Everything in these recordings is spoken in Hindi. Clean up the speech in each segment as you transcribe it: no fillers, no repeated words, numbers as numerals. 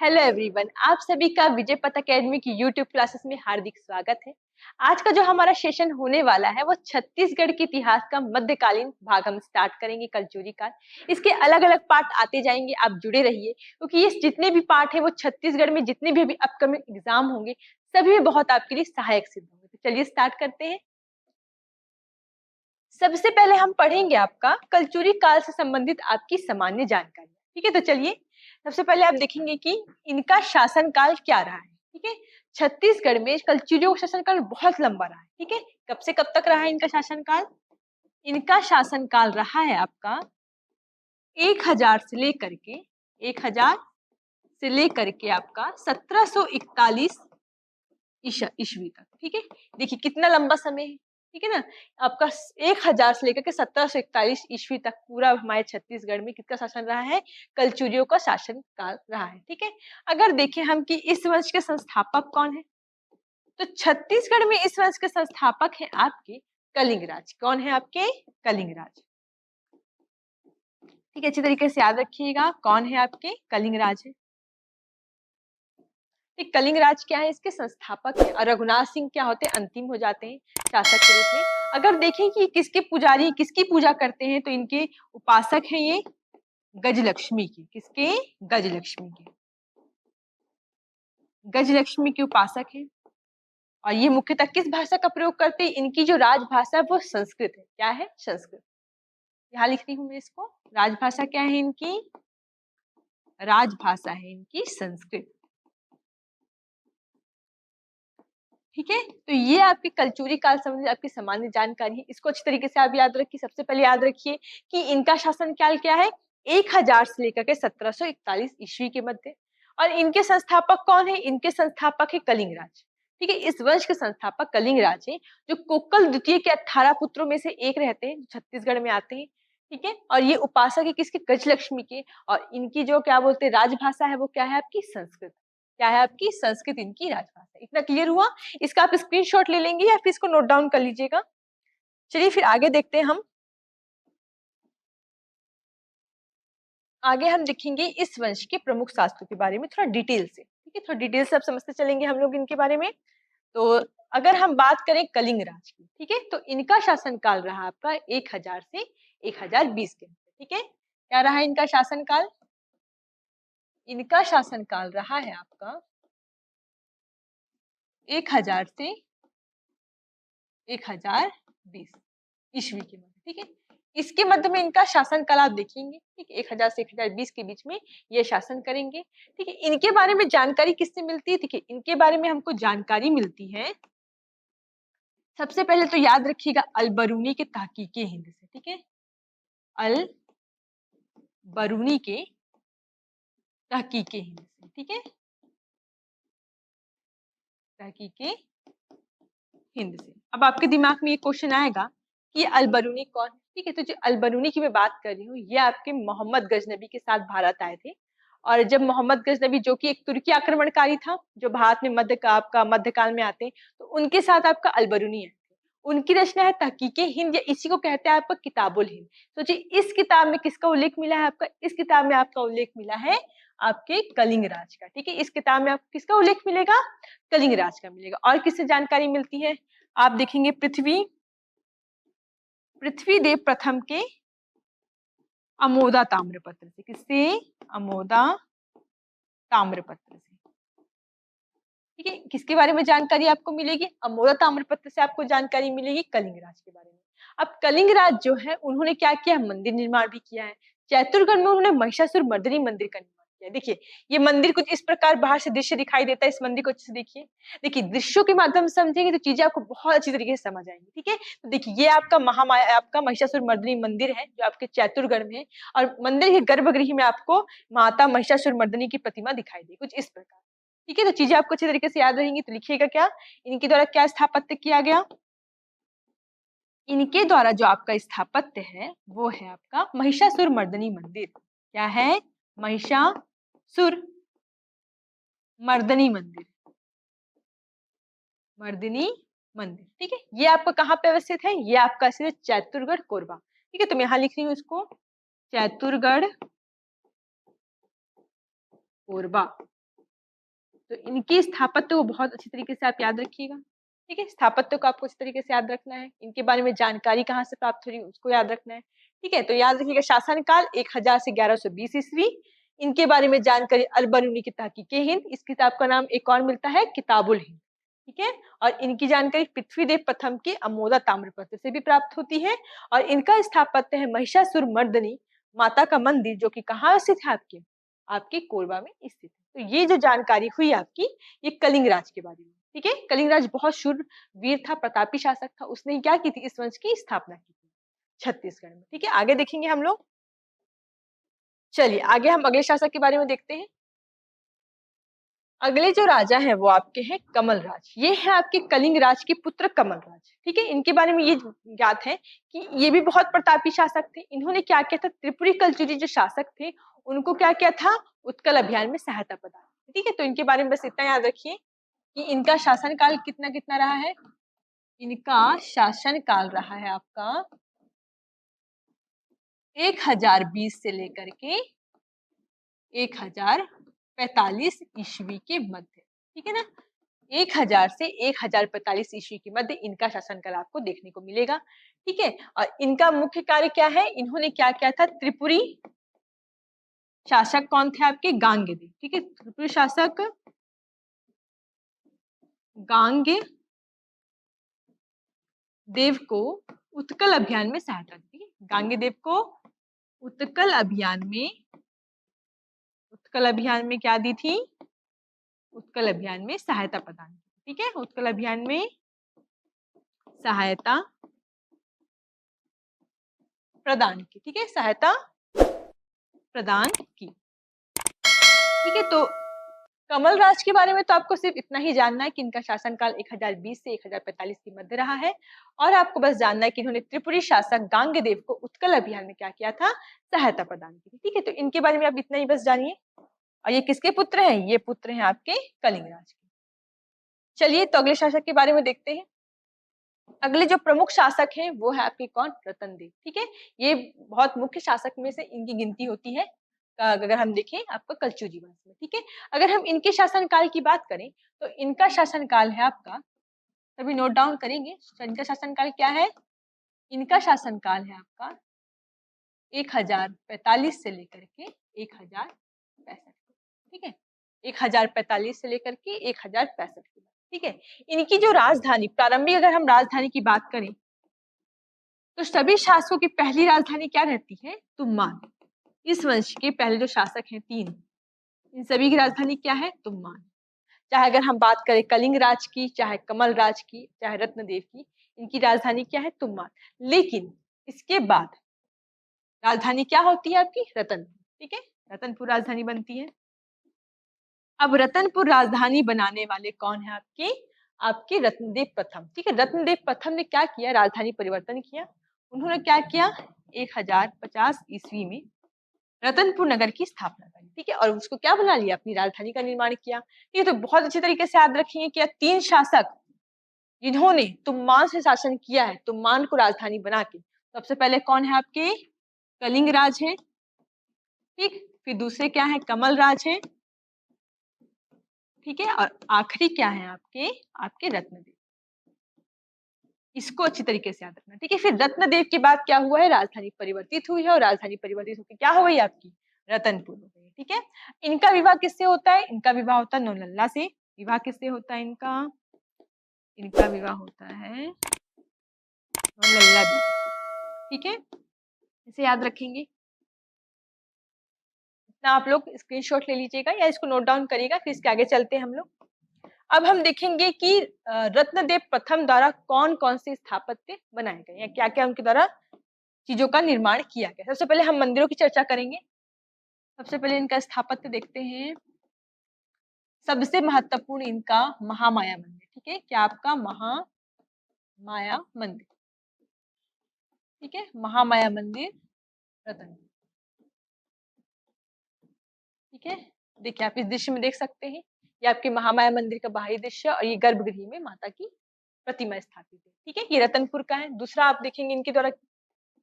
हेलो एवरीवन, आप सभी का विजय पथ अकेडमी की यूट्यूब क्लासेस में हार्दिक स्वागत है। आज का जो हमारा सेशन होने वाला है वो छत्तीसगढ़ के इतिहास का मध्यकालीन भाग हम स्टार्ट करेंगे, कलचुरी काल। इसके अलग अलग पार्ट आते जाएंगे, आप जुड़े रहिए क्योंकि ये जितने भी पार्ट है वो छत्तीसगढ़ में जितने भी अभी अपकमिंग एग्जाम होंगे सभी में बहुत आपके लिए सहायक सिद्ध होंगे। तो चलिए स्टार्ट करते हैं। सबसे पहले हम पढ़ेंगे आपका कलचुरी काल से संबंधित आपकी सामान्य जानकारी। ठीक है, तो चलिए सबसे पहले आप देखेंगे कि इनका शासनकाल क्या रहा है। ठीक है, छत्तीसगढ़ में कलचुरियों का शासनकाल बहुत लंबा रहा है। ठीक है, कब से कब तक रहा है इनका शासनकाल? इनका शासनकाल रहा है आपका 1000 से लेकर के 1000 से लेकर के आपका 1741 ईस्वी तक। ठीक है, देखिए कितना लंबा समय है। ठीक है ना, आपका 1000 से लेकर के 1741 ईस्वी तक पूरा हमारे छत्तीसगढ़ में किसका शासन रहा है? कलचुरियों का शासन काल रहा है। ठीक है, अगर देखें हम कि इस वंश के संस्थापक कौन है, तो छत्तीसगढ़ में इस वंश के संस्थापक हैं आपके कलिंगराज। कौन है आपके? कलिंगराज। ठीक है, अच्छी तरीके से याद रखिएगा कौन है आपके? कलिंगराज है। कलिंगराज क्या है? इसके संस्थापक है। और रघुनाथ सिंह क्या होते हैं? अंतिम हो जाते हैं शासक के रूप में। अगर देखें कि किसके पुजारी किसकी पूजा करते हैं, तो इनके उपासक हैं ये गजलक्ष्मी की। किसके? गजलक्ष्मी के। गजलक्ष्मी के उपासक हैं। और ये मुख्यतः किस भाषा का प्रयोग करते हैं? इनकी जो राजभाषा है वो संस्कृत है। क्या है? संस्कृत। यहाँ लिख रही हूं मैं इसको। राजभाषा क्या है इनकी? राजभाषा है इनकी संस्कृत। ठीक है, तो ये आपकी कलचुरी काल संबंधी आपकी सामान्य जानकारी है। इसको अच्छी तरीके से आप याद रखिए। सबसे पहले याद रखिए कि इनका शासन काल क्या है? 1000 से लेकर के 1741 ईस्वी के मध्य। और इनके संस्थापक कौन है? इनके संस्थापक है कलिंगराज। ठीक है, इस वंश के संस्थापक कलिंगराज है, जो कोकल द्वितीय के 18 पुत्रों में से एक रहते हैं, जो छत्तीसगढ़ में आते हैं। ठीक है, और ये उपासक है किसके? गजलक्ष्मी के। और इनकी जो क्या बोलते हैं राजभाषा है वो क्या है आपकी? संस्कृत। क्या है आपकी? संस्कृत इनकी राजभाषा। इतना क्लियर हुआ? इसका आप स्क्रीनशॉट ले लेंगे या फिर इसको नोट डाउन कर लीजिएगा। चलिए फिर आगे देखते हैं हम। आगे हम देखेंगे इस वंश के प्रमुख शासकों के बारे में थोड़ा डिटेल से। ठीक है, थोड़ा डिटेल से आप समझते चलेंगे हम लोग इनके बारे में। तो अगर हम बात करें कलिंगराज की, ठीक है, तो इनका शासनकाल रहा आपका 1000 से 1020 के। ठीक है, क्या रहा इनका शासनकाल? इनका शासनकाल रहा है आपका 1000 से 1020 ईस्वी के मध्य। ठीक है, इसके मध्य में इनका शासन काल आप देखेंगे। ठीक है, 1000 से 1020 के बीच में ये शासन करेंगे। ठीक है, इनके बारे में जानकारी किससे मिलती है? ठीक है, इनके बारे में हमको जानकारी मिलती है सबसे पहले तो याद रखिएगा अल-बरूनी के तहकीके हिंद से। ठीक है, अल-बरूनी के तहकीके हिंद से। ठीक है, तहकीके हिंद से। अब आपके दिमाग में ये क्वेश्चन आएगा कि अल-बरूनी कौन है? ठीक है, तो जो अल-बरूनी की मैं बात कर रही हूँ ये आपके मोहम्मद गजनबी के साथ भारत आए थे। और जब मोहम्मद गजनबी जो कि एक तुर्की आक्रमणकारी था, जो भारत में मध्यकाल में आते हैं, तो उनके साथ आपका अल-बरूनी है। उनकी रचना है तहकीके हिंद, या इसी को कहते हैं आपका किताबुल हिंद। तो जी इस किताब में किसका उल्लेख मिला है आपका? इस किताब में आपका उल्लेख मिला है आपके कलिंगराज का। ठीक है, इस किताब में आपको किसका उल्लेख मिलेगा? कलिंगराज का मिलेगा। और किससे जानकारी मिलती है? आप देखेंगे पृथ्वीदेव प्रथम के अमोदा ताम्रपत्र से। किससे? अमोदा ताम्रपत्र से। ठीक है, किसके बारे में जानकारी आपको मिलेगी? अमोदा ताम्रपत्र से आपको जानकारी मिलेगी कलिंगराज के बारे में। अब कलिंगराज जो है उन्होंने क्या किया? मंदिर निर्माण भी किया है। चैतुरगढ़ में उन्होंने महिषासुर मर्दिनी मंदिर का निर्माण किया है। देखिए ये मंदिर कुछ इस प्रकार बाहर से दृश्य दिखाई देता है। इस मंदिर को अच्छे से देखिए। देखिए दृश्यों के माध्यम से समझेंगे तो चीजें आपको बहुत अच्छी तरीके से समझ आएंगी। ठीक है, तो देखिए ये आपका महामाया आपका महिषासुर मर्दिनी मंदिर है जो आपके चैतुरगढ़ में है। और मंदिर के गर्भगृह में आपको माता महिषासुर मर्दिनी की प्रतिमा दिखाई दे कुछ इस प्रकार। ठीक है, तो चीजें आपको अच्छी तरीके से याद रहेंगी। तो लिखिएगा क्या? इनके द्वारा क्या स्थापत्य किया गया? इनके द्वारा जो आपका स्थापत्य है वो है आपका महिषासुर मर्दिनी मंदिर। क्या है? महिषासुर मर्दिनी मंदिर। मर्दिनी मंदिर। ठीक है, ये आपका कहाँ पे अवस्थित है? ये आपका स्थित चैतुरगढ़ कोरबा। ठीक है, तो मैं यहाँ लिख रही हूँ इसको चैतुरगढ़ कोरबा। तो इनकी स्थापत्य को बहुत अच्छी तरीके से आप याद रखिएगा। ठीक है, स्थापत्य को आपको इस तरीके से याद रखना है। इनके बारे में जानकारी कहाँ से प्राप्त हो रही है उसको याद रखना है। ठीक है, तो याद रखिएगा शासनकाल 1000 से 1120 ईस्वी। इनके बारे में जानकारी अल-बरूनी की तहकीके हिंद, इस किताब का नाम एक और मिलता है किताबुल हिंद। ठीक है, और इनकी जानकारी पृथ्वीदेव प्रथम के अमोदा ताम्रपत्र से भी प्राप्त होती है। और इनका स्थापत्य है महिषासुर मर्दनी माता का मंदिर, जो कि कहाँ स्थित है आपके आपके कोरबा में स्थित है। तो ये जो जानकारी हुई आपकी, ये कलिंग राज के बारे में। ठीक है, कलिंग राज बहुत शूर वीर था, प्रतापी शासक था। उसने क्या की थी, इस वंश की स्थापना की थी छत्तीसगढ़ में। ठीक है, आगे देखेंगे हम लोग। चलिए आगे हम अगले शासक के बारे में देखते हैं। अगले जो राजा हैं वो आपके हैं कमल राज। ये है आपके कलिंग राज के पुत्र कमल राज। ठीक है, इनके बारे में ये ज्ञात है कि ये भी बहुत प्रतापी शासक थे। इन्होंने क्या किया था, त्रिपुरी कलचुरी जो शासक थे उनको क्या किया था, उत्कल अभियान में सहायता प्रदान। ठीक है, तो इनके बारे में बस इतना याद रखिए कि इनका शासनकाल कितना कितना रहा है। इनका शासनकाल रहा है आपका 1020 से लेकर के 1045 ईस्वी के मध्य। ठीक है ना, 1000 से 1045 ईस्वी के मध्य इनका शासनकाल आपको देखने को मिलेगा। ठीक है, और इनका मुख्य कार्य क्या है, इन्होंने क्या किया था, त्रिपुरी शासक कौन थे आपके, गांगेय। ठीक है, त्रिपुरी शासक गांगे देव को उत्कल अभियान में सहायता दी। गांगे देव को उत्कल अभियान में क्या दी थी, उत्कल अभियान में सहायता प्रदान की। ठीक है, उत्कल अभियान में सहायता प्रदान की। ठीक है, सहायता प्रदान की। ठीक है, तो कमल राज के बारे में तो आपको सिर्फ इतना ही जानना है कि इनका शासनकाल 1020 से 1045 के मध्य रहा है। और आपको बस जानना है कि इन्होंने त्रिपुरी शासक गांगदेव को उत्कल अभियान में क्या किया था, सहायता प्रदान की थी। ठीक है, तो इनके बारे में आप इतना ही बस जानिए। और ये किसके पुत्र हैं, ये पुत्र हैं आपके कलिंग राज के। चलिए तो अगले शासक के बारे में देखते हैं। अगले जो प्रमुख शासक हैं वो है आपके कौन, रतन देव। ठीक है, ये बहुत मुख्य शासक में से इनकी गिनती होती है अगर हम देखें आपका कलचुजी वंश में। ठीक है, अगर हम इनके शासनकाल की बात करें तो इनका शासनकाल है आपका, सभी नोट डाउन करेंगे, इनका शासनकाल क्या है, इनका शासनकाल है आपका 1045 से लेकर के 1065। ठीक है, 1045 से लेकर के 1065 के। ठीक है, इनकी जो राजधानी, प्रारंभिक अगर हम राजधानी की बात करें तो सभी शासकों की पहली राजधानी क्या रहती है, तुम्मान। इस वंश के पहले जो शासक हैं तीन, इन सभी की राजधानी क्या है, तुम्मान। चाहे अगर हम बात करें कलिंग राज की, चाहे कमल राज की, चाहे रत्नदेव की, इनकी राजधानी क्या है, तुम्मान। लेकिन इसके बाद राजधानी क्या होती है आपकी, रतनपुर। ठीक है, रतनपुर राजधानी बनती है। अब रतनपुर राजधानी बनाने वाले कौन है आपके आपके रत्नदेव प्रथम। ठीक है, रत्नदेव प्रथम ने क्या किया, राजधानी परिवर्तन किया। उन्होंने क्या किया, 1050 ईस्वी में रतनपुर नगर की स्थापना करी। ठीक है, और उसको क्या बना लिया, अपनी राजधानी का निर्माण किया। ठीक है, तो बहुत अच्छी तरीके से याद रखिए कि तीन शासक जिन्होंने तुम्मान से शासन किया है, तुम्मान को राजधानी बना के, सबसे पहले कौन है आपके कलिंग राज है। ठीक, फिर दूसरे क्या है, कमल राज है। ठीक है, और आखिरी क्या है आपके आपके रत्नदेव। इसको अच्छी तरीके से याद रखना। ठीक है, फिर रत्नदेव के बाद क्या हुआ है, राजधानी परिवर्तित हुई है, और राजधानी परिवर्तित होकर क्या हो गई आपकी, रतनपुर हो गई। ठीक है, इनका विवाह किससे होता है, इनका विवाह होता है नौलल्ला से। विवाह किससे होता है इनका, इनका विवाह होता है नौलल्ला देवी। ठीक है, इसे याद रखेंगे। इतना आप लोग स्क्रीनशॉट ले लीजिएगा या इसको नोट डाउन करिएगा, फिर इसके आगे चलते हैं हम लोग। अब हम देखेंगे कि रत्नदेव प्रथम द्वारा कौन कौन से स्थापत्य बनाए गए या क्या क्या उनके द्वारा चीजों का निर्माण किया गया। सबसे पहले हम मंदिरों की चर्चा करेंगे। सबसे पहले इनका स्थापत्य देखते हैं। सबसे महत्वपूर्ण इनका महामाया मंदिर। ठीक है, क्या आपका महामाया मंदिर। ठीक है, महामाया मंदिर रतन। ठीक है, देखिए आप इस दृश्य में देख सकते हैं, ये आपके महामाया मंदिर का बाहरी दृश्य और ये गर्भगृह में माता की प्रतिमा स्थापित है। ठीक है, ये रतनपुर का है। दूसरा आप देखेंगे इनके द्वारा,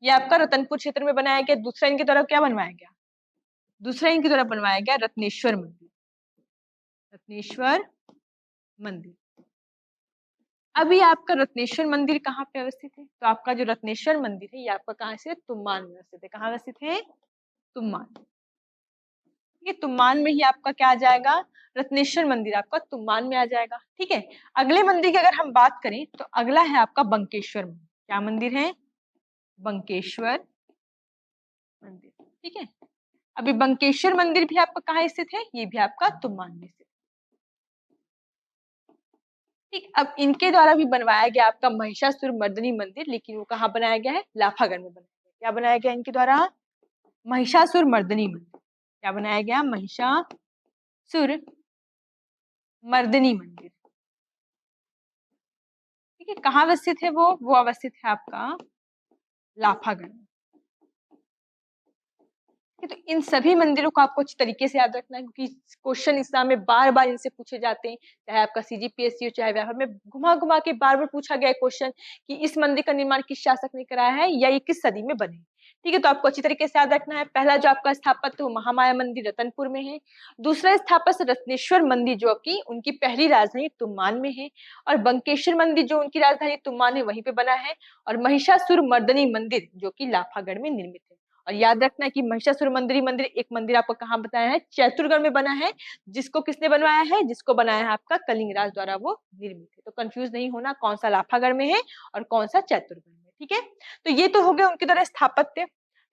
ये आपका रतनपुर क्षेत्र में बनाया गया। दूसरा इनके द्वारा क्या बनवाया गया, दूसरा इनके द्वारा बनवाया गया रत्नेश्वर मंदिर। रत्नेश्वर मंदिर। अभी आपका रत्नेश्वर मंदिर कहाँ पे अवस्थित है? तो आपका जो रत्नेश्वर मंदिर है ये आपका कहाँ से? तुम्मान में अवस्थित है। कहाँ अवस्थित है? तुम्मान। ठीक है, तुम्मान में ही आपका क्या आ जाएगा? रत्नेश्वर मंदिर आपका तुम्मान में आ जाएगा। ठीक है, अगले मंदिर की अगर हम बात करें तो अगला है आपका बंकेश्वर मंदिर। क्या मंदिर है? बंकेश्वर मंदिर। ठीक है, अभी बंकेश्वर मंदिर भी आपका कहाँ स्थित है? ये भी आपका तुम्मान में स्थित। ठीक, अब इनके द्वारा भी बनवाया गया आपका महिषासुर मर्दिनी मंदिर, लेकिन वो कहाँ बनाया गया है? लाफागढ़ में बनाया गया। क्या बनाया गया इनके द्वारा? महिषासुर मर्दिनी मंदिर। क्या बनाया गया? महिषासुर मर्दिनी मंदिर। ठीक है, कहाँ अवस्थित है वो अवस्थित है आपका लाफागढ़ में। तो इन सभी मंदिरों को आपको अच्छी तरीके से याद रखना है, क्योंकि क्वेश्चन एग्जाम में बार बार इनसे पूछे जाते हैं, चाहे आपका सीजीपीएससी हो चाहे व्यापार में, घुमा घुमा के बार बार पूछा गया क्वेश्चन कि इस मंदिर का निर्माण किस शासक ने कराया है या ये किस सदी में बने। ठीक है, तो आपको अच्छी तरीके से याद रखना है। पहला जो आपका स्थापत्य वो महामाया मंदिर रतनपुर में है। दूसरा स्थापत्य रत्नेश्वर मंदिर जो कि उनकी पहली राजधानी तुम्मान में है, और बंकेश्वर मंदिर जो उनकी राजधानी तुम्मान है वहीं पे बना है, और महिषासुर मर्दिनी मंदिर जो कि लाफागढ़ में निर्मित है। और याद रखना है कि महिषासुर मंदिर एक मंदिर आपको कहाँ बताया है? चैतुरगढ़ में बना है, जिसको किसने बनवाया है? जिसको बनाया है आपका कलिंगराज द्वारा वो निर्मित है। तो कंफ्यूज नहीं होना कौन सा लाफागढ़ में है और कौन सा चैतुरगढ़ में। ठीक है, तो ये तो हो गया उनके द्वारा स्थापत्य।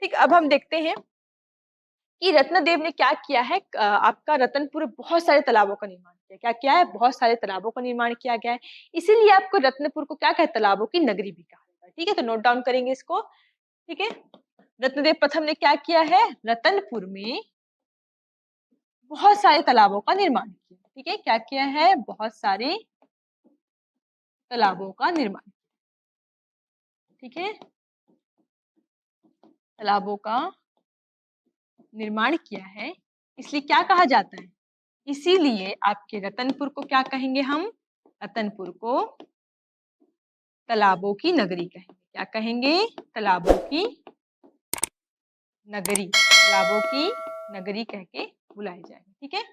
ठीक, अब हम देखते हैं कि रत्नदेव ने क्या किया है। आपका रतनपुर में बहुत सारे तालाबों का निर्माण किया। क्या किया है? बहुत सारे तालाबों का निर्माण किया गया है, इसीलिए आपको रत्नपुर को क्या कहते? तालाबों की नगरी भी कहा जाता है। ठीक है, तो नोट डाउन करेंगे इसको। ठीक है, रत्नदेव प्रथम ने क्या किया है? रतनपुर में बहुत सारे तालाबों का निर्माण किया। ठीक है, क्या किया है? बहुत सारे तालाबों का निर्माण। ठीक है, तालाबों का निर्माण किया है, इसलिए क्या कहा जाता है? इसीलिए आपके रतनपुर को क्या कहेंगे हम? रतनपुर को तालाबों की नगरी कहेंगे। क्या कहेंगे? तालाबों की नगरी, तालाबों की नगरी कह के बुलाई जाएगी। ठीक है,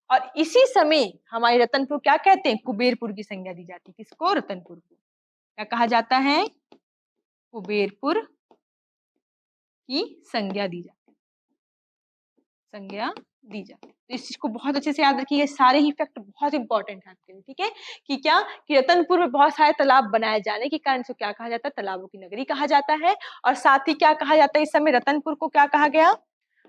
और इसी समय हमारे रतनपुर क्या कहते हैं? कुबेरपुर की संज्ञा दी जाती है। किसको? रतनपुर को क्या कहा जाता है? कुबेरपुर की संज्ञा दी जाती है, संज्ञा दी जाती है। तो इस चीज को बहुत अच्छे से याद रखिए, सारे ही फैक्ट बहुत इंपॉर्टेंट है आपके लिए। ठीक है, कि क्या कि रतनपुर में बहुत सारे तालाब बनाए जाने के कारण से क्या कहा जाता है? तालाबों की नगरी कहा जाता है। और साथ ही क्या कहा जाता है? इस समय रतनपुर को क्या कहा गया?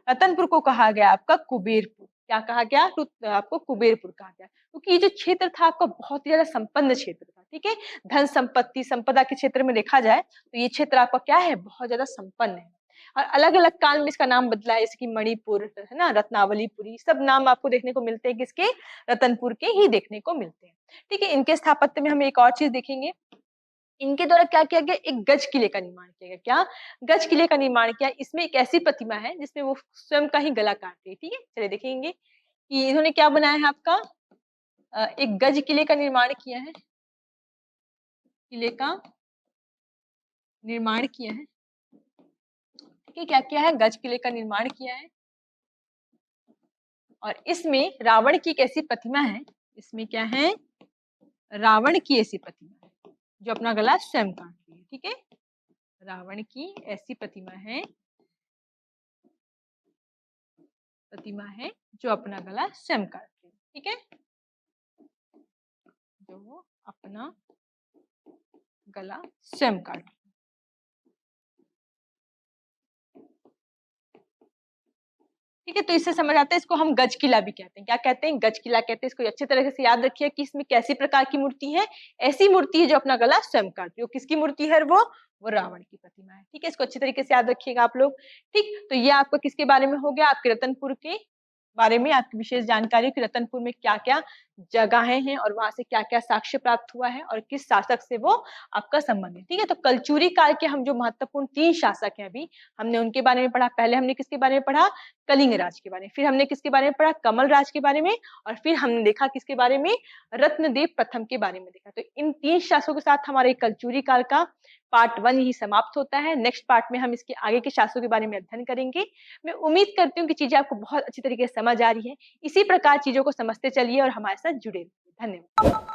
रतनपुर को कहा गया आपका कुबेरपुर। क्या कहा गया? आपको कुबेरपुर कहा गया, क्योंकि ये जो क्षेत्र था आपका बहुत ही ज्यादा संपन्न क्षेत्र था। ठीक है, धन संपत्ति संपदा के क्षेत्र में देखा जाए तो ये क्षेत्र आपका क्या है? बहुत ज्यादा संपन्न है। और अलग अलग काल में इसका नाम बदला है, जैसे कि मणिपुर है ना, रत्नावलीपुरी, सब नाम आपको देखने को मिलते हैं किसके? रतनपुर के ही देखने को मिलते हैं। ठीक है, इनके स्थापत्य में हम एक और चीज देखेंगे, इनके द्वारा क्या किया गया? एक गज किले का निर्माण किया गया। क्या? गज किले का निर्माण किया। इसमें एक ऐसी प्रतिमा है जिसमें वो स्वयं का ही गला काटती है। ठीक है, चलिए देखेंगे कि इन्होंने क्या बनाया है आपका? एक गज किले का निर्माण किया है, किले का निर्माण किया है। ठीक है, क्या किया है? गज किले का निर्माण किया है, और इसमें रावण की एक ऐसी प्रतिमा है, इसमें क्या है? रावण की ऐसी प्रतिमा है जो अपना गला स्वयं काटती है। ठीक है, रावण की ऐसी प्रतिमा है जो अपना गला स्वयं काटती है। ठीक है, जो अपना गला स्वयं काटती है। ठीक है, तो इससे समझ आता है, इसको हम गज किला भी कहते हैं। क्या कहते हैं? गज किला कहते हैं। इसको अच्छे तरह से याद रखिए कि इसमें कैसी प्रकार की मूर्ति है? ऐसी मूर्ति है जो अपना गला स्वयं काटती है। किसकी मूर्ति है वो रावण की प्रतिमा है। ठीक है, इसको अच्छी तरीके से याद रखिएगा आप लोग। ठीक, तो ये आपका किसके बारे में हो गया? आपके रतनपुर के बारे में आपकी विशेष जानकारी कि रतनपुर में क्या क्या जगहें हैं और वहां से क्या क्या साक्ष्य प्राप्त हुआ है और किस शासक से वो आपका संबंध है। ठीक है, तो कलचुरी काल के हम जो महत्वपूर्ण 3 शासक हैं, अभी हमने उनके बारे में पढ़ा। पहले हमने किसके बारे में पढ़ा? कलिंग राज के बारे में। फिर हमने किसके बारे में पढ़ा? कमल राज के बारे में। और फिर हमने देखा किसके बारे में? रत्नदेव प्रथम के बारे में देखा। तो इन 3 शासकों के साथ हमारे कलचुरी काल का पार्ट 1 ही समाप्त होता है। नेक्स्ट पार्ट में हम इसके आगे के शासकों के बारे में अध्ययन करेंगे। मैं उम्मीद करती हूँ कि चीजें आपको बहुत अच्छी तरीके से समझ आ रही है। इसी प्रकार चीजों को समझते चलिए और हमारे साथ जुड़े रहिए। धन्यवाद।